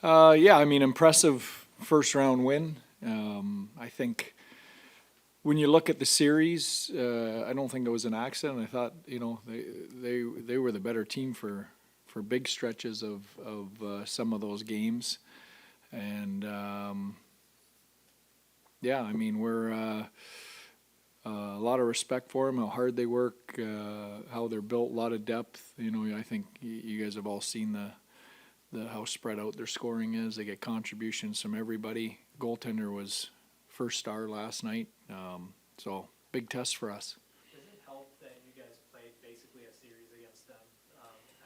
Yeah, I mean, impressive first round win. I think when you look at the series, I don't think it was an accident. I thought, they were the better team for big stretches of some of those games, and yeah, I mean, we're a lot of respect for them, how hard they work, how they're built, a lot of depth. I think you guys have all seen the how spread out their scoring is. They get contributions from everybody. Goaltender was first star last night, so big test for us. Does it help that you guys played basically a series against them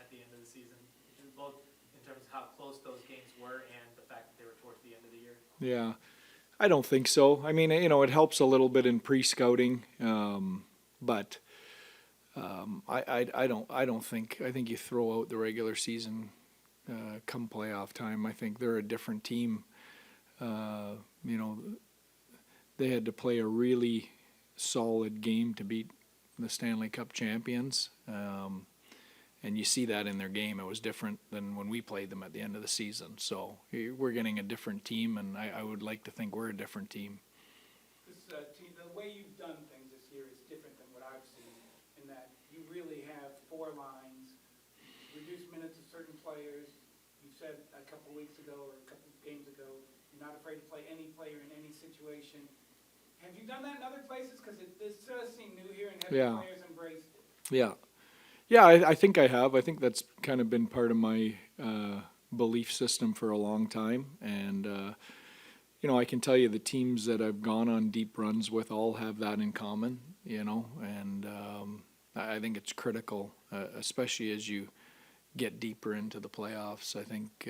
at the end of the season, both in terms of how close those games were and the fact that they were towards the end of the year? Yeah, I don't think so. I mean, it helps a little bit in pre-scouting, but I don't think. I think you throw out the regular season come playoff time. I think they're a different team. Uh, you know, they had to play a really solid game to beat the Stanley Cup champions. And you see that in their game. It was different than when we played them at the end of the season. So we're getting a different team, and I would like to think we're a different team. This team, the way you've done things this year is different than what I've seen, in that you really have four lines, reduce minutes of certain players. You said a couple weeks ago or a couple games ago, you're not afraid to play any player in any situation. Have you done that in other places? Because this does seem new here, and have the players embraced it? Yeah. Yeah, I think I have. I think that's kind of been part of my belief system for a long time. And, I can tell you the teams that I've gone on deep runs with all have that in common, and I think it's critical, especially as you get deeper into the playoffs. I think,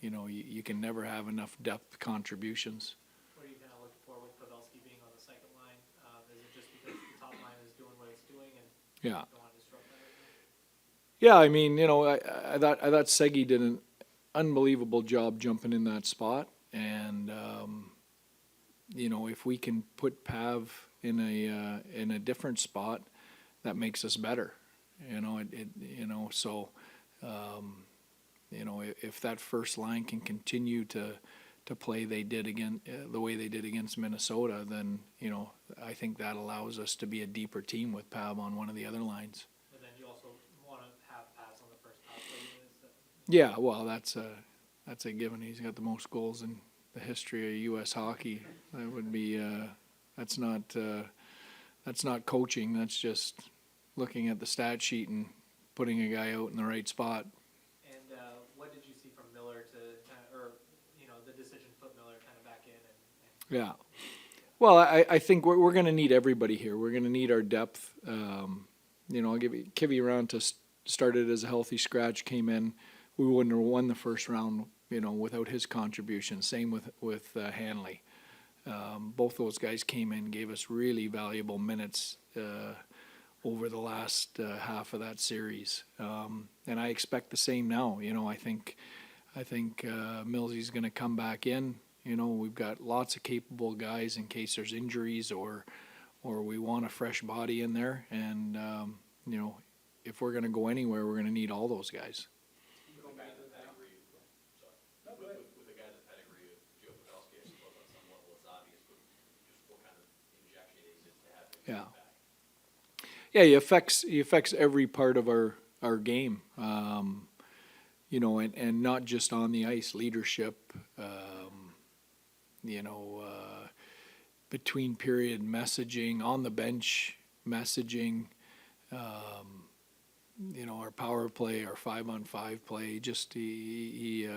you can never have enough depth contributions. What are you kind of looking for with Pavelski being on the second line? Is it just because the top line is doing what it's doing and Yeah. don't want to disrupt that right now? Yeah, I mean, I thought Segi did an unbelievable job jumping in that spot, and if we can put Pav in a different spot, that makes us better. So if that first line can continue to play the way they did against Minnesota, then I think that allows us to be a deeper team with Pav on one of the other lines. But then you also want to have Pavs on the first power play units. Yeah, well, that's a given. He's got the most goals in the history of U.S. hockey. That would be that's not coaching. That's just looking at the stat sheet and putting a guy out in the right spot. And what did you see from Miller to kind of, or the decision to put Miller kind of back in? Yeah. Well, I think we're going to need everybody here. We're going to need our depth. I'll give you Kivy around to started as a healthy scratch, came in. We wouldn't have won the first round, without his contribution. Same with Hanley. Both those guys came in, gave us really valuable minutes over the last half of that series, and I expect the same now. I think Millsy's going to come back in. We've got lots of capable guys in case there's injuries or we want a fresh body in there, and if we're going to go anywhere, we're going to need all those guys. With the guy the pedigree of Joe Pavelski, I suppose on some level it's obvious, but just what kind of injection is it to have him back? Yeah, he affects every part of our game, and not just on the ice, leadership, between period messaging, on the bench messaging, our power play, our 5-on-5 play. Just he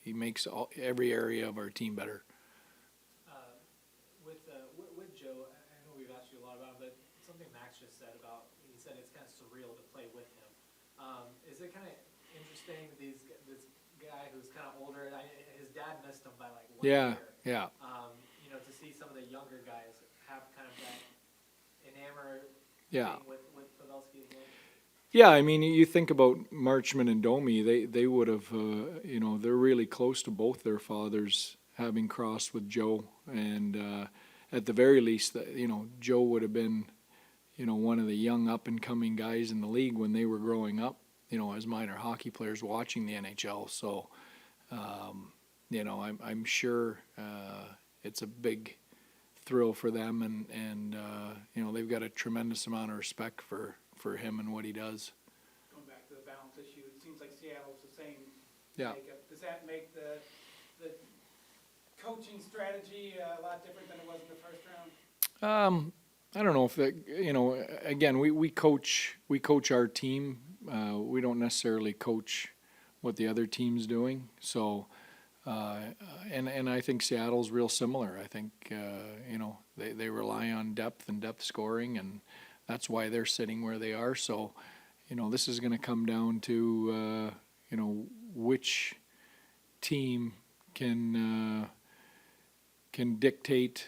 makes every area of our team better. With Joe, I know we've asked you a lot about him, but something Max just said he said it's kind of surreal to play with him. Is it kind of interesting that this guy who's kind of older, his dad missed him by like 1 year. Yeah. To see some of the younger guys have kind of that enamor thing with Pavelski as well. Yeah, I mean, you think about Marchman and Domi, they would have, they're really close to both their fathers having crossed with Joe, and at the very least, Joe would have been, one of the young up-and-coming guys in the league when they were growing up, as minor hockey players watching the NHL. So I'm sure it's a big thrill for them, and they've got a tremendous amount of respect for him and what he does. Going back to the balance issue, it seems like Seattle's the same Yeah. makeup. Does that make the coaching strategy a lot different than it was in the first round? I don't know if that, again, we coach our team. We don't necessarily coach what the other team's doing. So, and I think Seattle's real similar. I think, they rely on depth and depth scoring, and that's why they're sitting where they are. So, this is going to come down to, which team can dictate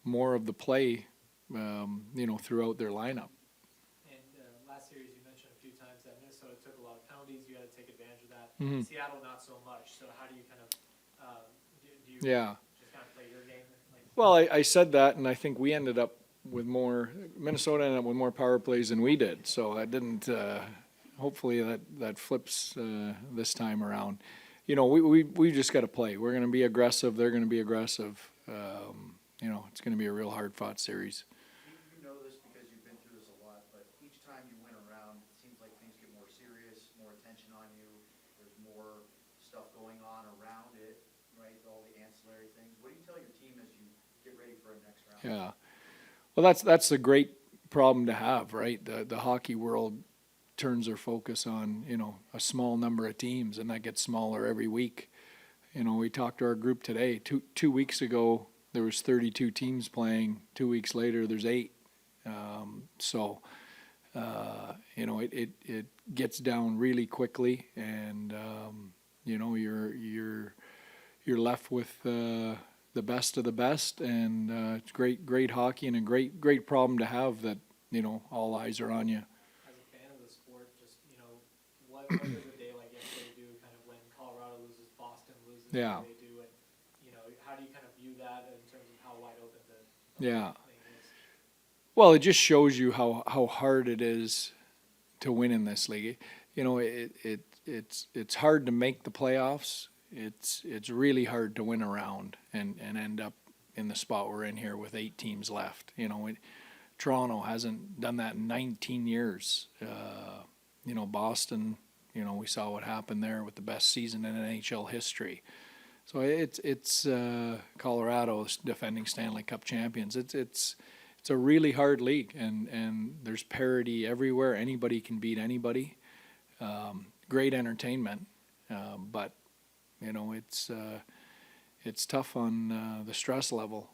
more of the play, throughout their lineup. And last series, you mentioned a few times that Minnesota took a lot of penalties. You had to take advantage of that. Mhm. Seattle, not so much. So how do you kind of do you Yeah. just kind of play your game? Like, Well, I said that, and I think we ended up with Minnesota ended up with more power plays than we did. So that didn't, hopefully that flips this time around. We just got to play. We're going to be aggressive. They're going to be aggressive. It's going to be a real hard-fought series. You know this because you've been through this a lot, but each time you win a round, it seems like things get more serious, more attention on you. There's more stuff going on around it, right? All the ancillary things. What do you tell your team as you get ready for a next round? Yeah. Well, that's a great problem to have, right? The hockey world turns their focus on, a small number of teams, and that gets smaller every week. We talked to our group today. Two weeks ago, there was 32 teams playing. 2 weeks later, there's 8. It gets down really quickly, and you're left with the best of the best, and it's great hockey and a great problem to have that all eyes are on you. as a fan of the sport, just what does a day like yesterday do? Kind of when Colorado loses, Boston loses, Yeah. what they do, and how do you kind of view that in terms of how wide open the Yeah. thing is? Well, it just shows you how hard it is to win in this league. It's hard to make the playoffs. It's really hard to win a round and end up in the spot we're in here with 8 teams left. Toronto hasn't done that in 19 years. Boston, we saw what happened there with the best season in NHL history. So it's Colorado's defending Stanley Cup champions. It's a really hard league, and there's parity everywhere. Anybody can beat anybody. Great entertainment, but it's tough on the stress level